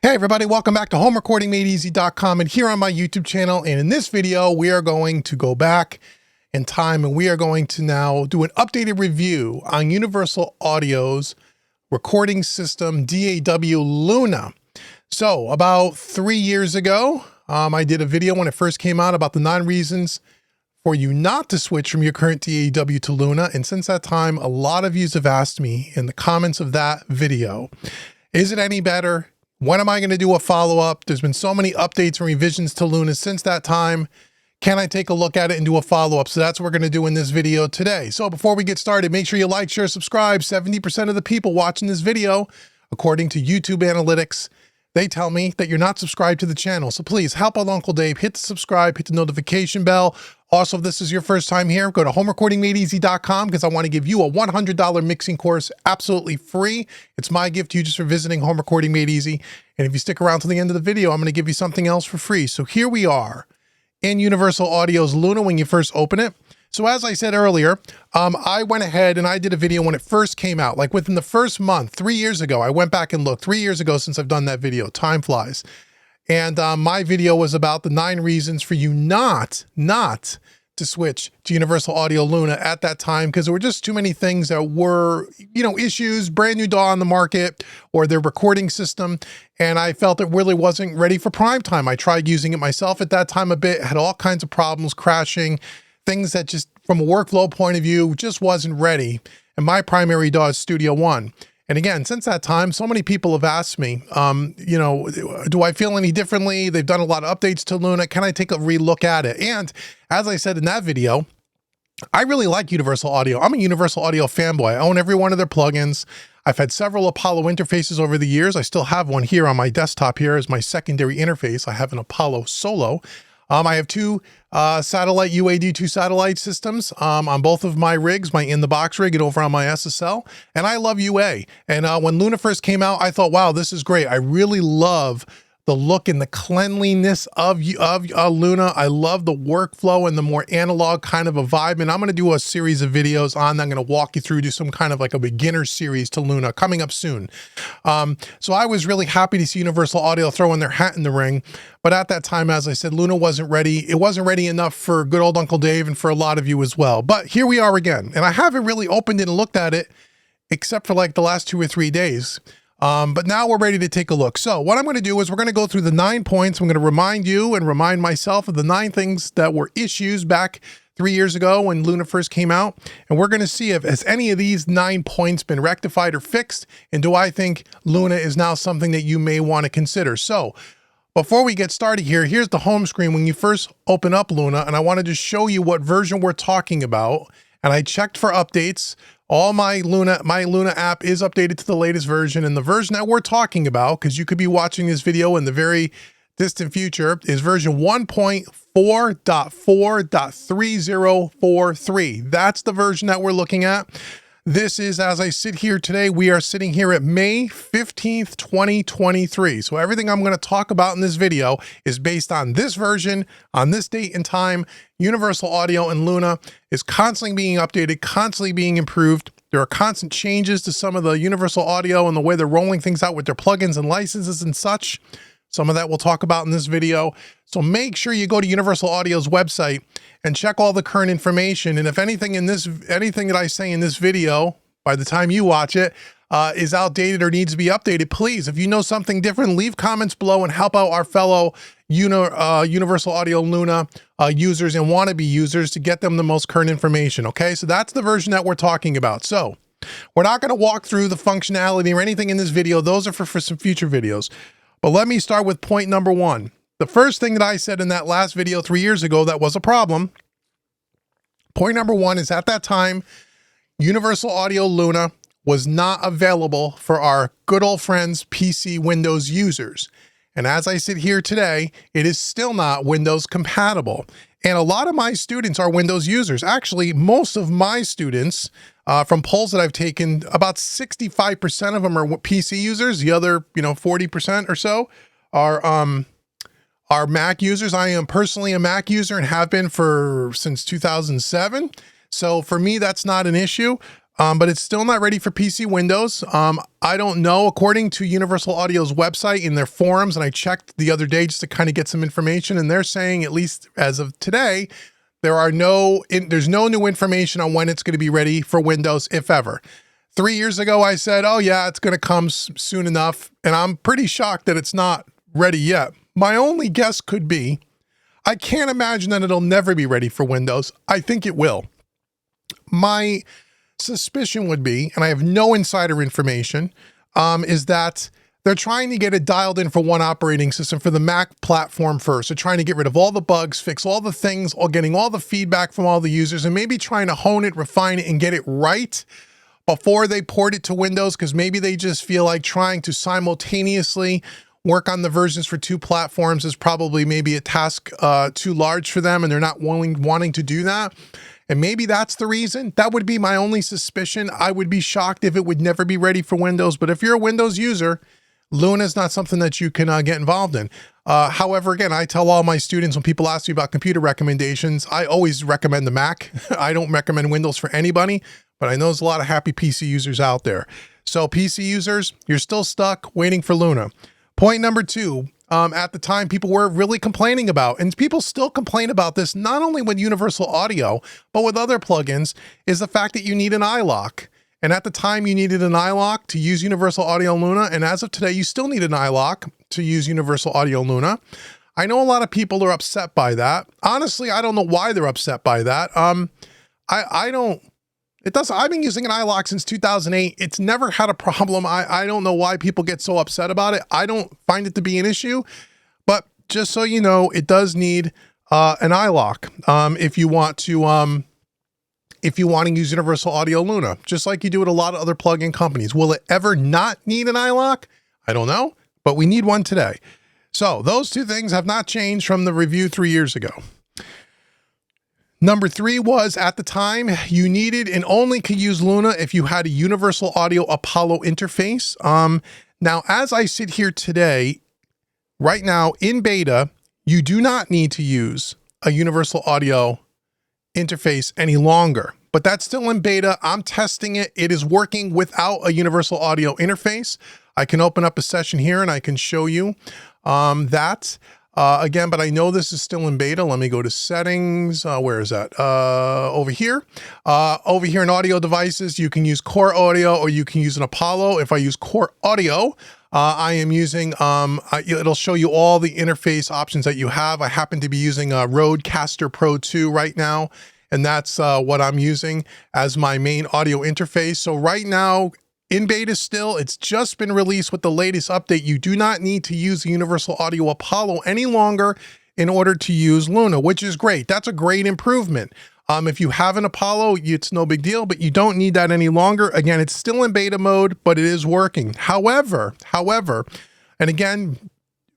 Hey everybody, welcome back to homerecordingmadeeasy.com and here on my YouTube channel. And in this video, we are going to go back in time and we are going to now do an updated review on Universal Audio's recording system, DAW Luna. So about 3 years ago, I did a video when it first came out about the 9 reasons for you not to switch from your current DAW to Luna. And since that time, a lot of you have asked me in the comments of that video, is it any better? When am I going to do a follow-up? There's been so many updates and revisions to Luna since that time. Can I take a look at it and do a follow-up? So that's what we're going to do in this video today. So before we get started, make sure you like, share, subscribe. 70% of the people watching this video, according to YouTube analytics, they tell me that you're not subscribed to the channel. So please help out Uncle Dave, hit the subscribe, hit the notification bell. Also, if this is your first time here, go to homerecordingmadeeasy.com because I want to give you a $100 mixing course absolutely free. It's my gift to you just for visiting Home Recording Made Easy. And if you stick around to the end of the video, I'm going to give you something else for free. So here we are in Universal Audio's Luna when you first open it. So as I said earlier, I went ahead and I did a video when it first came out, like within the first month, 3 years ago. I went back and looked 3 years ago since I've done that video. Time flies. And my video was about the 9 reasons for you not to switch to Universal Audio Luna at that time, because there were just too many things that were, issues, brand new DAW on the market or their recording system. And I felt it really wasn't ready for prime time. I tried using it myself at that time a bit, had all kinds of problems, crashing, things that just from a workflow point of view, just wasn't ready. And my primary DAW is Studio One. And again, since that time, so many people have asked me, do I feel any differently? They've done a lot of updates to Luna. Can I take a relook at it? And as I said in that video, I really like Universal Audio. I'm a Universal Audio fanboy. I own every one of their plugins. I've had several Apollo interfaces over the years. I still have one here on my desktop here as my secondary interface. I have an Apollo Solo. I have 2 satellite UAD 2 satellite systems on both of my rigs, my in-the-box rig and over on my SSL. And I love UA. And when Luna first came out, I thought, wow, this is great. I really love the look and the cleanliness of Luna. I love the workflow and the more analog kind of a vibe. And I'm going to do a series of videos on that. I'm going to walk you through, do some kind of like a beginner series to Luna coming up soon. So I was really happy to see Universal Audio throwing their hat in the ring. But at that time, as I said, Luna wasn't ready. It wasn't ready enough for good old Uncle Dave and for a lot of you as well. But here we are again. And I haven't really opened it and looked at it except for like the last 2 or 3 days. But now we're ready to take a look. So what I'm going to do is we're going to go through the 9 points. I'm going to remind you and remind myself of the 9 things that were issues back 3 years ago when Luna first came out. And we're going to see if has any of these 9 points been rectified or fixed. And do I think Luna is now something that you may want to consider? So before we get started here, here's the home screen when you first open up Luna. And I wanted to show you what version we're talking about. And I checked for updates. All my Luna app is updated to the latest version, and the version that we're talking about, because you could be watching this video in the very distant future, is version 1.4.4.3043. That's the version that we're looking at. This is, as I sit here today, we are sitting here at May 15th, 2023. So everything I'm going to talk about in this video is based on this version, on this date and time. Universal Audio and Luna is constantly being updated, constantly being improved. There are constant changes to some of the Universal Audio and the way they're rolling things out with their plugins and licenses and such. Some of that we'll talk about in this video. So make sure you go to Universal Audio's website and check all the current information. And if anything that I say in this video, by the time you watch it, is outdated or needs to be updated, please, if you know something different, leave comments below and help out our fellow Universal Audio Luna users and wannabe users to get them the most current information. Okay, so that's the version that we're talking about. So we're not going to walk through the functionality or anything in this video. Those are for some future videos. But let me start with point number 1. The first thing that I said in that last video 3 years ago that was a problem. Point number 1 is at that time, Universal Audio Luna was not available for our good old friends PC Windows users. And as I sit here today, it is still not Windows compatible. And a lot of my students are Windows users. Actually, most of my students, from polls that I've taken, about 65% of them are PC users. The other, 40% or so are Mac users. I am personally a Mac user and have been since 2007. So for me, that's not an issue. but it's still not ready for PC Windows. I don't know. According to Universal Audio's website in their forums, and I checked the other day just to kind of get some information, and they're saying, at least as of today, there's no new information on when it's going to be ready for Windows, if ever. 3 years ago, I said, oh yeah, it's going to come soon enough, and I'm pretty shocked that it's not ready yet. My only guess could be, I can't imagine that it'll never be ready for Windows. I think it will. My suspicion would be, and I have no insider information, is that they're trying to get it dialed in for one operating system for the Mac platform first. They're trying to get rid of all the bugs, fix all the things, or getting all the feedback from all the users, and maybe trying to hone it, refine it, and get it right before they port it to Windows, because maybe they just feel like trying to simultaneously work on the versions for two platforms is probably maybe a task too large for them, and they're not wanting to do that. And maybe that's the reason. That would be my only suspicion. I would be shocked if it would never be ready for Windows. But if you're a Windows user, Luna is not something that you can get involved in. However, again, I tell all my students when people ask me about computer recommendations, I always recommend the Mac. I don't recommend Windows for anybody, but I know there's a lot of happy PC users out there. So PC users, you're still stuck waiting for Luna. Point number 2. At the time, people were really complaining about, and people still complain about this, not only with Universal Audio, but with other plugins, is the fact that you need an iLock. And at the time, you needed an iLock to use Universal Audio Luna, and as of today, you still need an iLock to use Universal Audio Luna. I know a lot of people are upset by that. Honestly, I don't know why they're upset by that. I've been using an iLock since 2008. It's never had a problem. I don't know why people get so upset about it. I don't find it to be an issue, but just so you know, it does need an iLock if you want to use Universal Audio Luna, just like you do with a lot of other plugin companies. Will it ever not need an iLock? I don't know, but we need one today. So those two things have not changed from the review 3 years ago. Number 3 was, at the time, you needed and only could use Luna if you had a Universal Audio Apollo interface. Now, as I sit here today, right now in beta, you do not need to use a Universal Audio interface any longer, but that's still in beta. I'm testing it. It is working without a Universal Audio interface. I can open up a session here and I can show you that. Again, but I know this is still in beta. Let me go to settings. Where is that? Over here. Over here in audio devices, you can use Core Audio or you can use an Apollo. If I use Core Audio, I am using, it'll show you all the interface options that you have. I happen to be using a Rodecaster Pro 2 right now, and that's what I'm using as my main audio interface. So right now, in beta still, it's just been released with the latest update. You do not need to use the Universal Audio Apollo any longer in order to use Luna, which is great. That's a great improvement. If you have an Apollo, it's no big deal, but you don't need that any longer. Again, it's still in beta mode, but it is working. However, and again,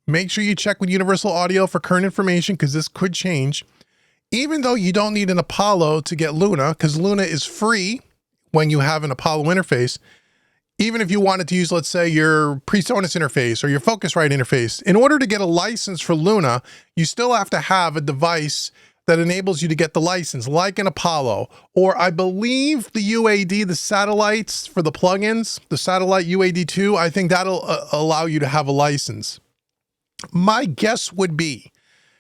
make sure you check with Universal Audio for current information because this could change. Even though you don't need an Apollo to get Luna, because Luna is free when you have an Apollo interface, even if you wanted to use, let's say, your PreSonus interface or your Focusrite interface, in order to get a license for Luna, you still have to have a device that enables you to get the license, like an Apollo, or I believe the UAD, the satellites for the plugins, the satellite UAD2, I think that'll allow you to have a license. My guess would be,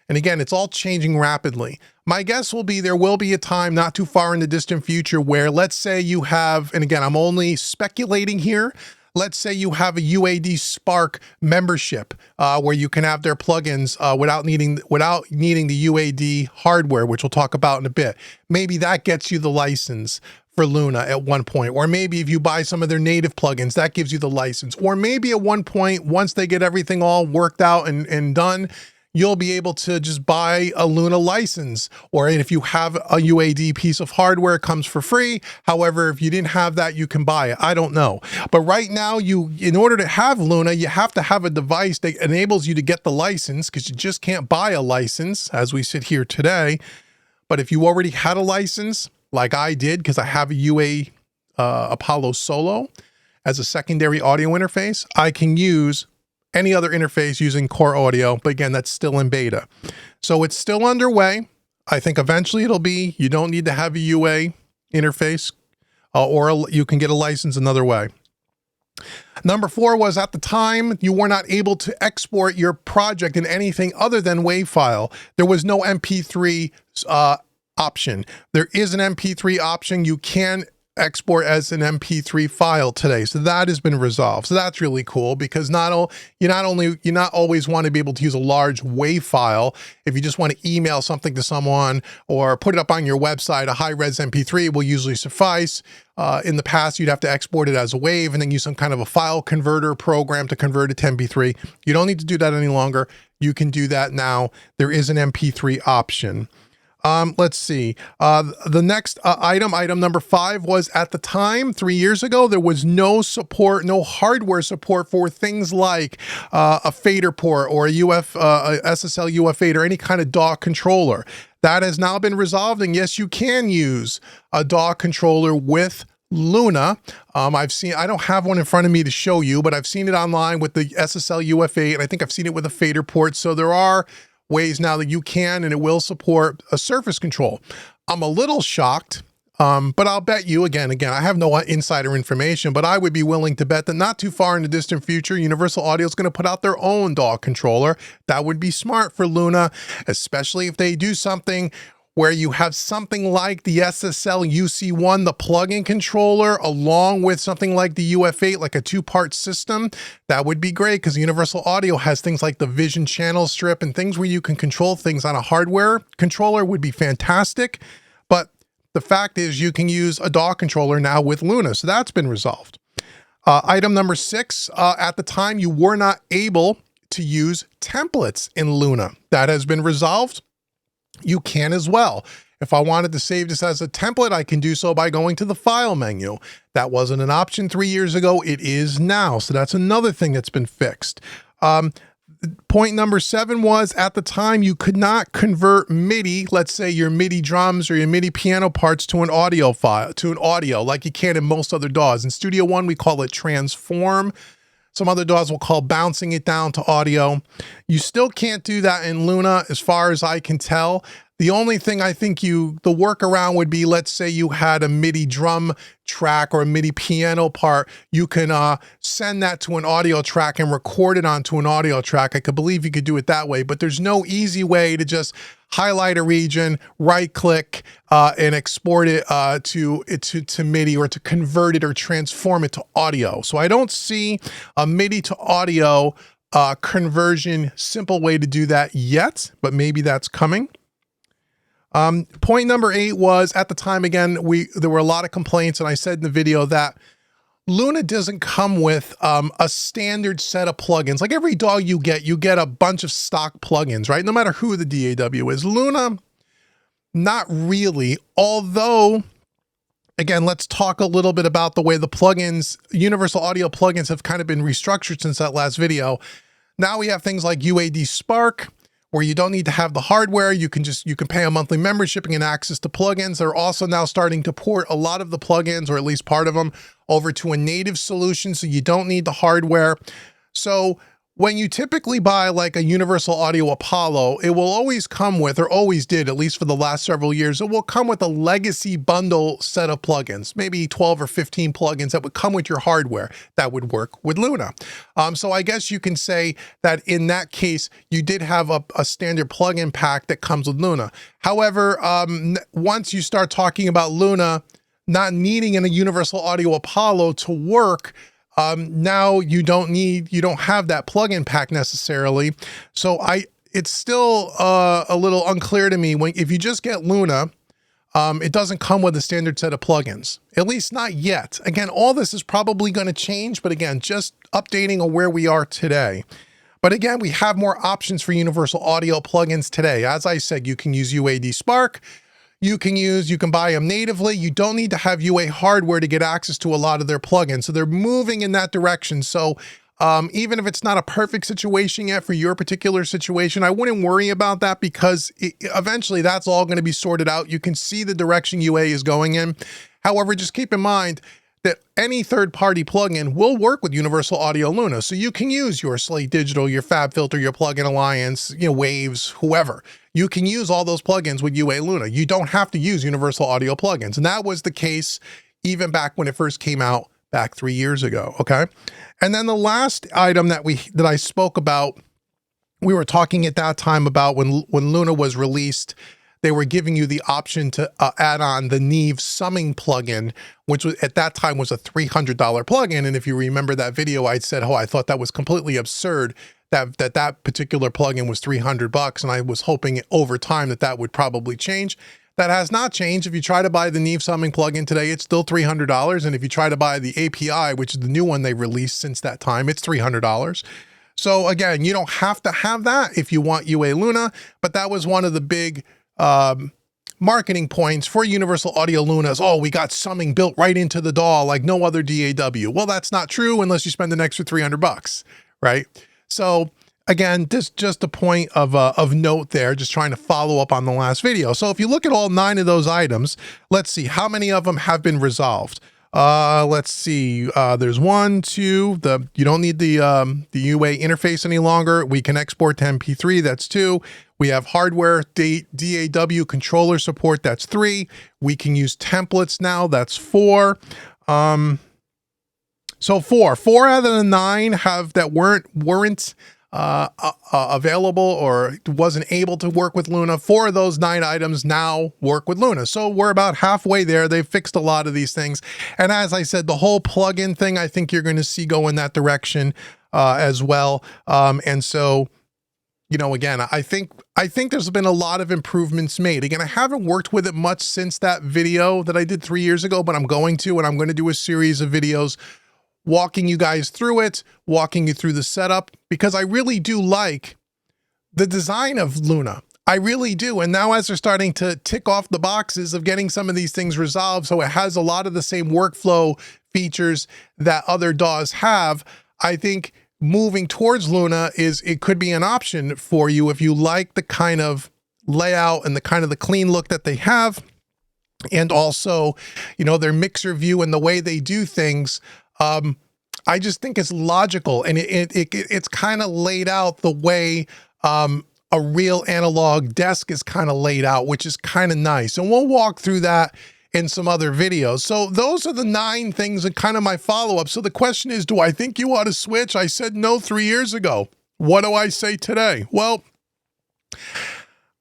and again, it's all changing rapidly, my guess will be there will be a time not too far in the distant future where, let's say you have, and again, I'm only speculating here, let's say you have a UAD Spark membership where you can have their plugins without needing the UAD hardware, which we'll talk about in a bit. Maybe that gets you the license for Luna at one point, or maybe if you buy some of their native plugins, that gives you the license, or maybe at one point, once they get everything all worked out and done, you'll be able to just buy a Luna license, or if you have a UAD piece of hardware, it comes for free. However, if you didn't have that, you can buy it. I don't know. But right now, in order to have Luna, you have to have a device that enables you to get the license, because you just can't buy a license as we sit here today. But if you already had a license, like I did, because I have a UA Apollo Solo as a secondary audio interface, I can use any other interface using Core Audio, but again, that's still in beta. So it's still underway. I think eventually it'll be, you don't need to have a UA interface. you can get a license another way. Number 4 was, at the time, you were not able to export your project in anything other than WAV file. There was no MP3 option. There is an MP3 option. You can export as an MP3 file today. So that has been resolved. So that's really cool, because you not always want to be able to use a large WAV file. If you just want to email something to someone or put it up on your website, a high-res MP3 will usually suffice. In the past, you'd have to export it as a WAV and then use some kind of a file converter program to convert it to MP3. You don't need to do that any longer. You can do that now. There is an MP3 option. Let's see. The next item number 5 was, at the time, 3 years ago, there was no support, no hardware support for things like a fader port or a SSL UF8 or any kind of DAW controller. That has now been resolved, and yes, you can use a DAW controller with Luna. I don't have one in front of me to show you, but I've seen it online with the SSL UF8, and I think I've seen it with a fader port. So there are ways now that you can, and it will support a surface control. I'm a little shocked, but I'll bet you, again, I have no insider information, but I would be willing to bet that not too far in the distant future, Universal Audio is going to put out their own DAW controller. That would be smart for Luna, especially if they do something where you have something like the SSL UC1, the plug-in controller, along with something like the UF8, like a 2-part system. That would be great, because Universal Audio has things like the Vision channel strip and things where you can control things on a hardware controller would be fantastic. But the fact is, you can use a DAW controller now with Luna, so that's been resolved. Item number 6, at the time, you were not able to use templates in Luna. That has been resolved. You can as well. If I wanted to save this as a template, I can do so by going to the file menu. That wasn't an option 3 years ago. It is now. So that's another thing that's been fixed. Point number 7 was, at the time, you could not convert MIDI, let's say your MIDI drums or your MIDI piano parts, to an audio file, like you can in most other DAWs. In Studio One, we call it transform. Some other DAWs will call bouncing it down to audio. You still can't do that in Luna, as far as I can tell. The only thing I think the workaround would be, let's say you had a MIDI drum track or a MIDI piano part, you can send that to an audio track and record it onto an audio track. I could believe you could do it that way, but there's no easy way to just highlight a region, right-click, and export it to MIDI, or to convert it or transform it to audio. So I don't see a MIDI to audio conversion simple way to do that yet, but maybe that's coming. Point number 8 was, at the time, again, there were a lot of complaints, and I said in the video that Luna doesn't come with a standard set of plugins. Like every DAW you get a bunch of stock plugins, right? No matter who the DAW is. Luna, not really. Although, again, let's talk a little bit about the way the plugins, Universal Audio plugins, have kind of been restructured since that last video. Now we have things like UAD Spark, where you don't need to have the hardware. You can pay a monthly membership and get access to plugins. They're also now starting to port a lot of the plugins, or at least part of them, over to a native solution, so you don't need the hardware. So when you typically buy like a Universal Audio Apollo, it will always come with, or always did, at least for the last several years, it will come with a legacy bundle set of plugins, maybe 12 or 15 plugins that would come with your hardware that would work with Luna. So I guess you can say that in that case, you did have a standard plugin pack that comes with Luna. However, once you start talking about Luna not needing a Universal Audio Apollo to work, now you don't have that plugin pack necessarily. So it's still a little unclear to me if you just get Luna, it doesn't come with a standard set of plugins, at least not yet. Again, all this is probably going to change, but again, just updating on where we are today. But again, we have more options for Universal Audio plugins today. As I said, you can use UAD Spark. You can buy them natively. You don't need to have UA hardware to get access to a lot of their plugins. So they're moving in that direction. So even if it's not a perfect situation yet for your particular situation, I wouldn't worry about that, because eventually that's all going to be sorted out. You can see the direction UA is going in. However, just keep in mind that any third-party plugin will work with Universal Audio Luna. So you can use your Slate Digital, your FabFilter, your Plugin Alliance, Waves, whoever. You can use all those plugins with UA Luna. You don't have to use Universal Audio plugins. And that was the case even back when it first came out back 3 years ago. Okay. And then the last item that I spoke about, we were talking at that time about when Luna was released, they were giving you the option to add on the Neve Summing plugin, which was at that time was a $300 plugin. And if you remember that video, I said, oh, I thought that was completely absurd that particular plugin was $300. And I was hoping over time that would probably change. That has not changed. If you try to buy the Neve Summing plugin today, it's still $300. And if you try to buy the API, which is the new one they released since that time, it's $300. So again, you don't have to have that if you want UA Luna, but that was one of the big marketing points for Universal Audio Luna is, oh, we got summing built right into the DAW like no other DAW. Well, that's not true unless you spend an extra $300, right? So again, this just a point of note there, just trying to follow up on the last video. So if you look at all 9 of those items, let's see how many of them have been resolved. Let's see, there's 1, 2, you don't need the UA interface any longer. We can export to MP3, that's 2. We have hardware DAW controller support, that's 3. We can use templates now, that's 4. So 4 out of the 9 have that weren't available or wasn't able to work with Luna. 4 of those 9 items now work with Luna. So we're about halfway there. They've fixed a lot of these things. And as I said, the whole plugin thing, I think you're going to see go in that direction as well. And so, you know, again, I think there's been a lot of improvements made. Again, I haven't worked with it much since that video that I did 3 years ago, but I'm going to, and I'm going to do a series of videos walking you guys through it, walking you through the setup, because I really do like the design of Luna. I really do. And now as they're starting to tick off the boxes of getting some of these things resolved, so it has a lot of the same workflow features that other DAWs have, I think moving towards Luna it could be an option for you if you like the kind of layout and the kind of the clean look that they have. And also, you know, their mixer view and the way they do things. I just think it's logical, and it's kind of laid out the way a real analog desk is kind of laid out, which is kind of nice. And we'll walk through that in some other videos. So those are the 9 things and kind of my follow-up. So the question is, do I think you ought to switch? I said no 3 years ago. What do I say today? Well,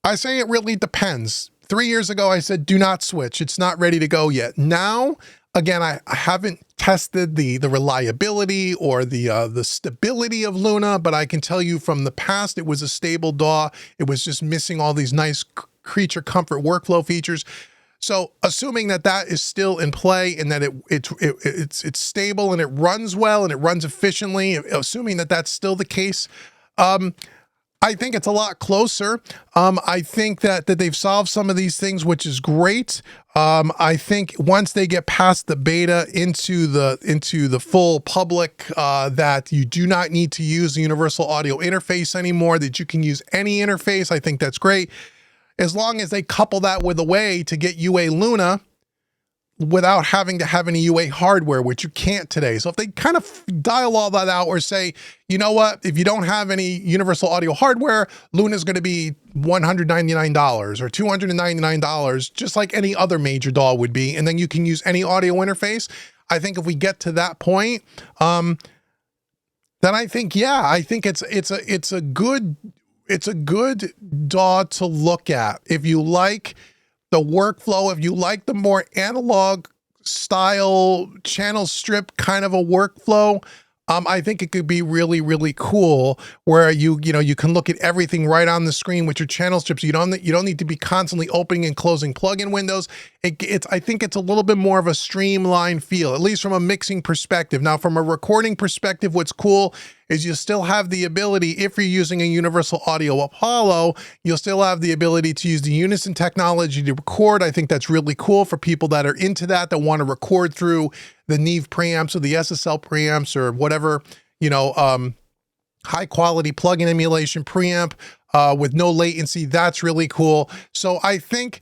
I say it really depends. 3 years ago, I said, do not switch. It's not ready to go yet. Now, again, I haven't tested the reliability or the stability of Luna, but I can tell you from the past, it was a stable DAW. It was just missing all these nice creature comfort workflow features. So assuming that is still in play and that it's stable and it runs well and it runs efficiently, assuming that that's still the case, I think it's a lot closer. I think that they've solved some of these things, which is great. I think once they get past the beta into the full public, that you do not need to use the universal audio interface anymore, that you can use any interface. I think that's great. As long as they couple that with a way to get UA Luna without having to have any UA hardware, which you can't today. So if they kind of dial all that out or say, you know what, if you don't have any universal audio hardware, Luna is going to be $199 or $299, just like any other major DAW would be. And then you can use any audio interface. I think if we get to that point, then I think, yeah, I think it's a good DAW to look at. If you like the workflow, if you like the more analog style channel strip kind of a workflow, I think it could be really, really cool where you can look at everything right on the screen with your channel strips. You don't need to be constantly opening and closing plugin windows. I think it's a little bit more of a streamlined feel, at least from a mixing perspective. Now, from a recording perspective, what's cool is you still have the ability, if you're using a Universal Audio Apollo, you'll still have the ability to use the Unison technology to record. I think that's really cool for people that are into that want to record through the Neve preamps or the SSL preamps or whatever, high quality plugin emulation preamp with no latency. That's really cool. So I think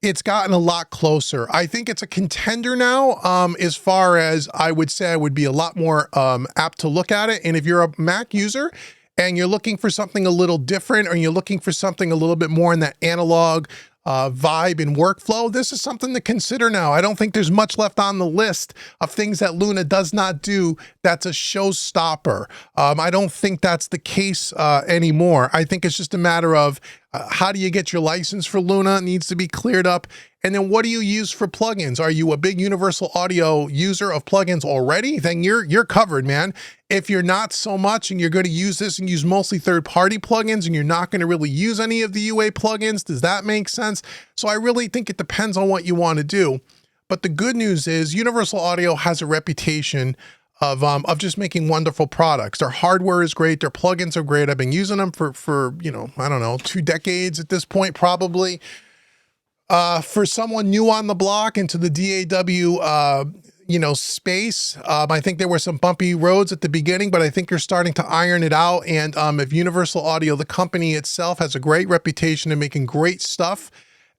it's gotten a lot closer. I think it's a contender now, as far as I would say I would be a lot more apt to look at it. And if you're a Mac user and you're looking for something a little different, or you're looking for something a little bit more in that analog vibe and workflow, this is something to consider now. I don't think there's much left on the list of things that Luna does not do that's a showstopper. I don't think that's the case anymore. I think it's just a matter of how do you get your license for Luna? It needs to be cleared up. And then what do you use for plugins? Are you a big Universal Audio user of plugins already? Then you're covered, man. If you're not so much and you're going to use this and use mostly third-party plugins and you're not going to really use any of the UA plugins, does that make sense? So I really think it depends on what you want to do. But the good news is Universal Audio has a reputation of just making wonderful products. Their hardware is great. Their plugins are great. I've been using them for you know, I don't know, 2 decades at this point, probably. For someone new on the block into the DAW, you know, space, I think there were some bumpy roads at the beginning, but I think you're starting to iron it out. And if Universal Audio, the company itself, has a great reputation in making great stuff.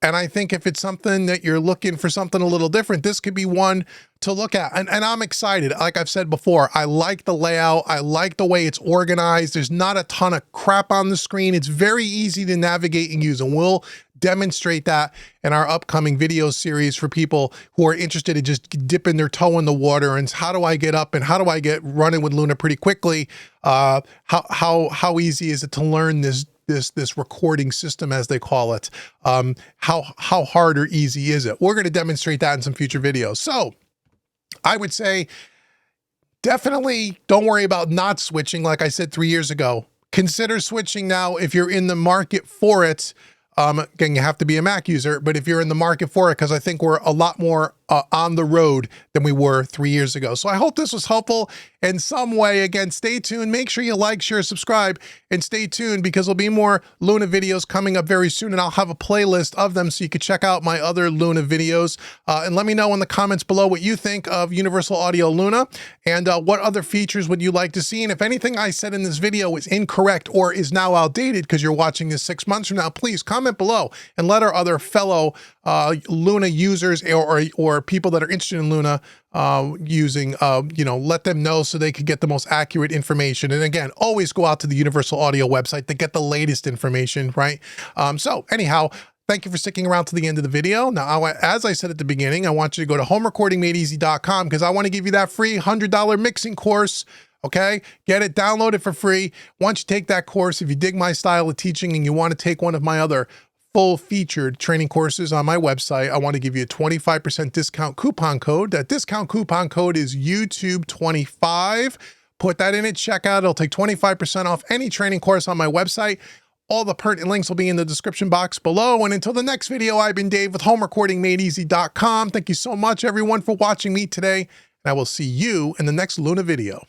And I think if it's something that you're looking for something a little different, this could be one to look at. And I'm excited. Like I've said before, I like the layout. I like the way it's organized. There's not a ton of crap on the screen. It's very easy to navigate and use. And we'll demonstrate that in our upcoming video series for people who are interested in just dipping their toe in the water and how do I get up and how do I get running with Luna pretty quickly? How easy is it to learn this recording system, as they call it? How hard or easy is it? We're going to demonstrate that in some future videos. So I would say definitely don't worry about not switching. Like I said 3 years ago, consider switching now if you're in the market for it. Again, you have to be a Mac user, but if you're in the market for it, because I think we're a lot more on the road than we were 3 years ago. So I hope this was helpful in some way. Again, stay tuned. Make sure you like, share, subscribe, and stay tuned because there'll be more Luna videos coming up very soon, and I'll have a playlist of them so you can check out my other Luna videos. And let me know in the comments below what you think of Universal Audio Luna and what other features would you like to see. And if anything I said in this video is incorrect or is now outdated because you're watching this 6 months from now, please comment below and let our other fellow Luna users or people that are interested in Luna using, you know, let them know so they could get the most accurate information. And again, always go out to the Universal Audio website to get the latest information, right? So anyhow, thank you for sticking around to the end of the video. Now, as I said at the beginning, I want you to go to homerecordingmadeeasy.com because I want to give you that free $100 mixing course. Okay, get it, download it for free. Once you take that course, if you dig my style of teaching and you want to take one of my other full-featured training courses on my website, I want to give you a 25% discount coupon code. That discount coupon code is YouTube25. Put that in at checkout. It'll take 25% off any training course on my website. All the pertinent links will be in the description box below. And until the next video, I've been Dave with homerecordingmadeeasy.com. Thank you so much, everyone, for watching me today. And I will see you in the next Luna video.